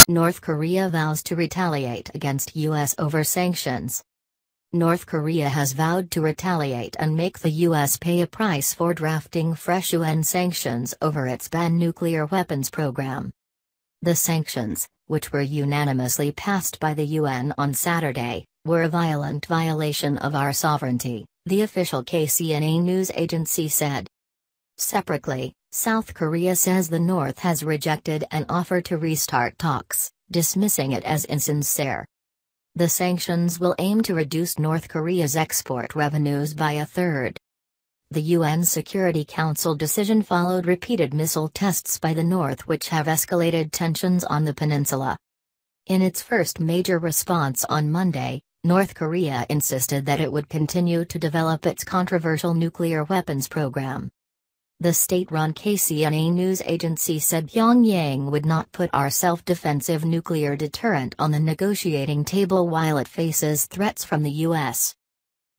North Korea vows to retaliate against U.S. over sanctions. North Korea has vowed to retaliate and make the U.S. pay a price for drafting fresh UN sanctions over its banned nuclear weapons program. The sanctions, which were unanimously passed by the UN on Saturday, were a violent violation of our sovereignty, the official KCNA news agency said. Separately, South Korea says the North has rejected an offer to restart talks, dismissing it as insincere. The sanctions will aim to reduce North Korea's export revenues by a third. The UN Security Council decision followed repeated missile tests by the North, which have escalated tensions on the peninsula. In its first major response on Monday, North Korea insisted that it would continue to develop its controversial nuclear weapons program. The state-run KCNA news agency said Pyongyang would not put our self-defensive nuclear deterrent on the negotiating table while it faces threats from the U.S.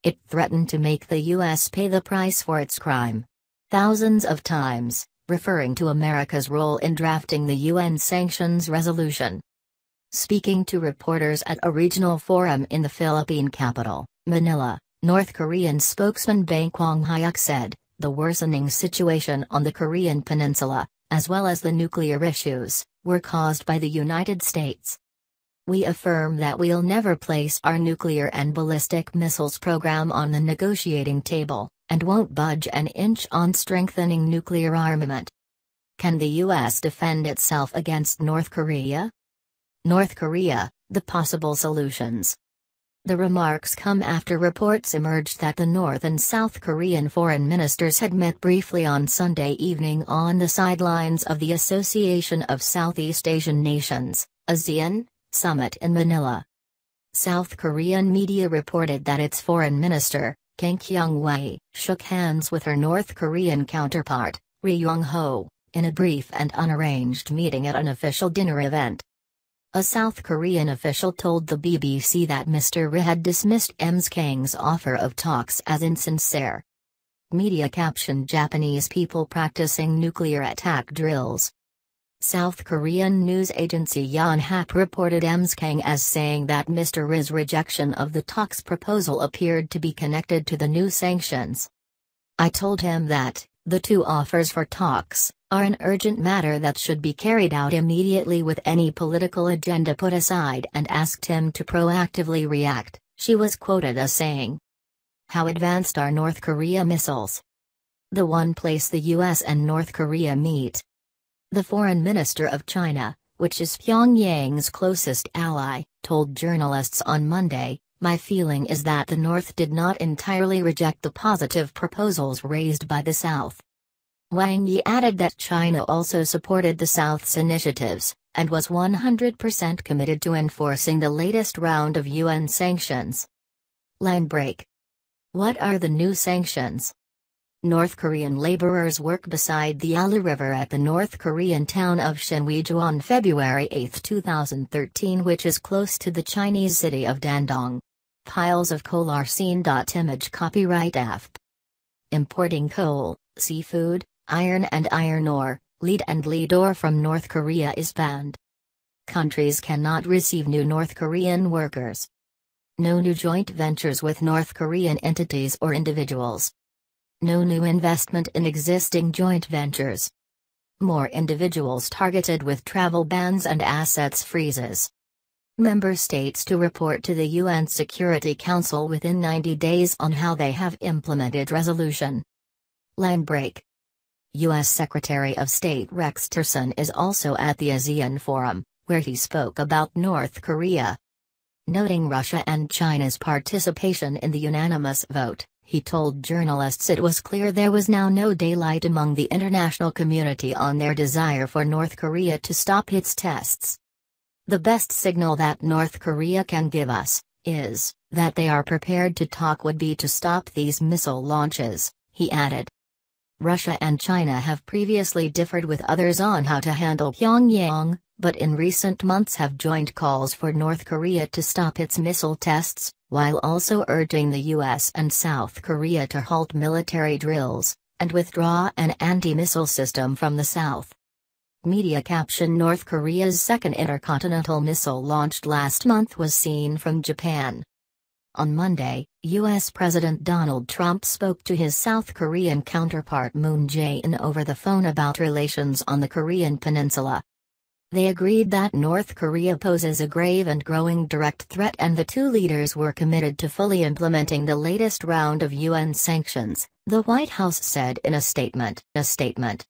It threatened to make the U.S. pay the price for its crime. Thousands of times, referring to America's role in drafting the UN sanctions resolution. Speaking to reporters at a regional forum in the Philippine capital, Manila, North Korean spokesman Bang Kwang-hyuk said, "The worsening situation on the Korean peninsula, as well as the nuclear issues, were caused by the United States. We affirm that we'll never place our nuclear and ballistic missiles program on the negotiating table, and won't budge an inch on strengthening nuclear armament." Can the U.S. defend itself against North Korea? North Korea, the possible solutions. The remarks come after reports emerged that the North and South Korean foreign ministers had met briefly on Sunday evening on the sidelines of the Association of Southeast Asian Nations, ASEAN, summit in Manila. South Korean media reported that its foreign minister, Kang Kyung-wha, shook hands with her North Korean counterpart, Ri Yong-ho, in a brief and unarranged meeting at an official dinner event. A South Korean official told the BBC that Mr. Ri had dismissed Ms. Kang's offer of talks as insincere. Media captioned "Japanese people practicing nuclear attack drills." South Korean news agency Yonhap reported Ms. Kang as saying that Mr. Ri's rejection of the talks proposal appeared to be connected to the new sanctions. "I told him that the two offers for talks are an urgent matter that should be carried out immediately with any political agenda put aside, and asked him to proactively react," she was quoted as saying. How advanced are North Korea missiles? The one place the US and North Korea meet. The foreign minister of China, which is Pyongyang's closest ally, told journalists on Monday, "My feeling is that the North did not entirely reject the positive proposals raised by the South." Wang Yi added that China also supported the South's initiatives, and was 100% committed to enforcing the latest round of UN sanctions. Line break. What are the new sanctions? North Korean laborers work beside the Yalu River at the North Korean town of Shinweju on February 8, 2013, which is close to the Chinese city of Dandong. Piles of coal are seen. Image copyright AFP. Importing coal, seafood, iron and iron ore, lead and lead ore from North Korea is banned. Countries cannot receive new North Korean workers. No new joint ventures with North Korean entities or individuals. No new investment in existing joint ventures. More individuals targeted with travel bans and assets freezes. Member states to report to the UN Security Council within 90 days on how they have implemented resolution. Line break. U.S. Secretary of State Rex Tillerson is also at the ASEAN Forum, where he spoke about North Korea. Noting Russia and China's participation in the unanimous vote, he told journalists it was clear there was now no daylight among the international community on their desire for North Korea to stop its tests. "The best signal that North Korea can give us is that they are prepared to talk would be to stop these missile launches," he added. Russia and China have previously differed with others on how to handle Pyongyang, but in recent months have joined calls for North Korea to stop its missile tests, while also urging the US and South Korea to halt military drills and withdraw an anti-missile system from the South. Media caption: North Korea's second intercontinental missile launched last month was seen from Japan. On Monday, U.S. President Donald Trump spoke to his South Korean counterpart Moon Jae-in over the phone about relations on the Korean peninsula. They agreed that North Korea poses a grave and growing direct threat, and the two leaders were committed to fully implementing the latest round of UN sanctions, the White House said in a statement.